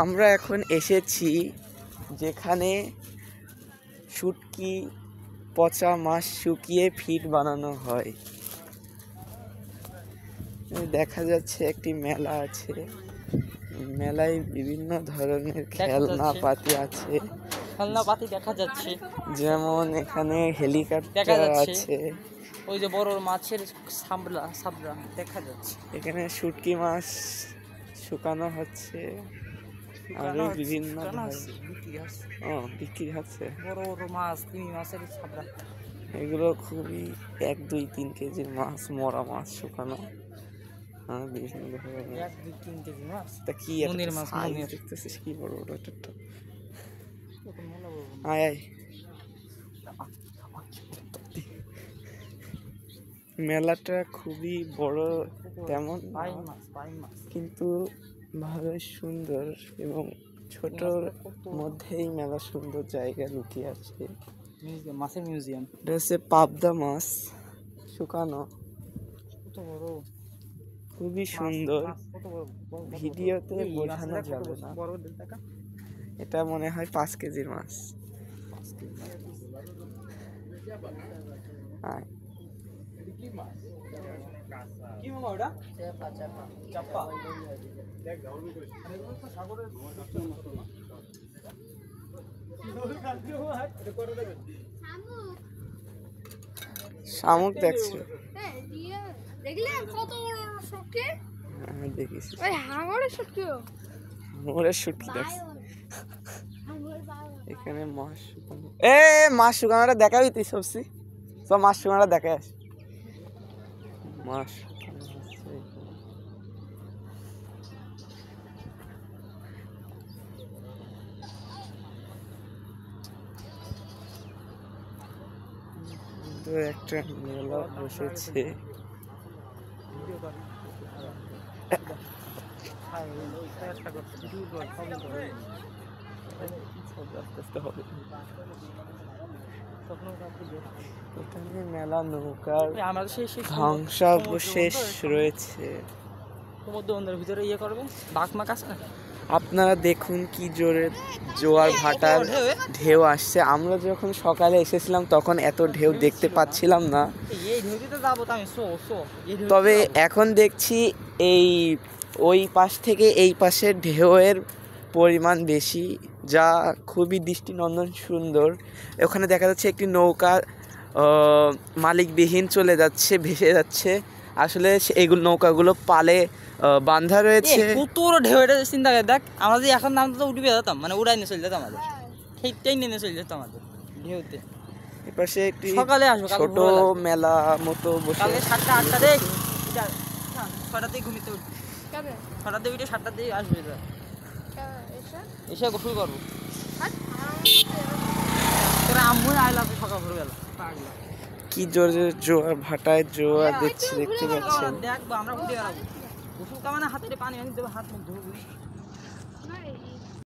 আমরা এখন এসেছি যেখানে শুটকি পচা মাছ শুকিয়ে ফিট বানানো হয়। দেখা যাচ্ছে একটি মেলা আছে, মেলায় বিভিন্ন ধরনের খেলনাপাতি আছে, খেলনাপাতি দেখা যাচ্ছে, যেমন এখানে হেলিকপ্টার আছে, ওই যে বড় মাছের সাবরা দেখা যাচ্ছে। এখানে শুটকি মাছ শুকানো হচ্ছে, আরো বিভিন্ন বিক্রি হচ্ছে বড় বড় মাছ, তিমি মাছের সাবরা। এগুলো খুবই 1-2-3 কেজির মাছ, মরা মাছ শুকানো। বিভিন্ন ধরনের 1-2-3 কেজি মাছ। তা কি মনের মাছ, মনের দেখতেছিস কি বড় বড় একটা। আয় আয়, মেলাটা খুবই বড় তেমন কিন্তু ভালোই সুন্দর, এবং ছোটর মধ্যেই মেলা সুন্দর জায়গা লুকিয়ে আছে। মাছের মিউজিয়াম, এটা হচ্ছে পাবদা মাছ শুকানো, খুবই সুন্দর, ভিডিওতে বোঝানো যাবে না। এটা মনে হয় 5 কেজির মাছ। শামুক দেখছো? এখানে মাছ শুকানো, মাছ শুকানোটা দেখাবি তুই সবসি, সব মাছ শুকানোটা দেখে আস। মাছ একটা মেলা বসেছে, এখানে মেলা নৌকার ধ্বংসাবশেষ রয়েছে। ভিতরে ইয়ে করবে বাঘমাক আছে না, আপনারা দেখুন কি জোরে জোয়ার ভাটার ঢেউ আসছে। আমরা যখন সকালে এসেছিলাম তখন এত ঢেউ দেখতে পাচ্ছিলাম না, তবে এখন দেখছি ওই পাশ থেকে এই পাশের ঢেউয়ের পরিমাণ বেশি, যা খুবই দৃষ্টিনন্দন সুন্দর। ওখানে দেখা যাচ্ছে একটি নৌকা মালিকবিহীন চলে যাচ্ছে, ভেসে যাচ্ছে। আসলে এইগুলো নৌকাগুলো পালে বাঁধা রয়েছে। কত ঢেউ, এটা চিন্তা করে দেখ, আমরা যদি এখন নাম তো উঠে যেতাম, মানে উড়াই নিয়ে চলে যেতাম, আমাদের সেইটাই নিয়ে চলে যেতাম আমাদের ঢেউতে। এপাশে একটি সকালে আসবো, ছোট মেলা মতো বসে, কালকে 7টা-8টা দেখ, 6টাতেই ঘুমিতে উঠবি, 6টাতে উঠে 7টাতেই আসবে, এসে গোসল করবো। আম্মু আইলাম সকাল ভোরবেলা, কি জোরে জোয়ার ভাটায় জোয়ার দেখতে পাচ্ছেন। দেখবো আমরা উঠে বেড়াবো, গোসল কামানে হাতে পানি আনি দেবো, হাত মুখ ধুবো।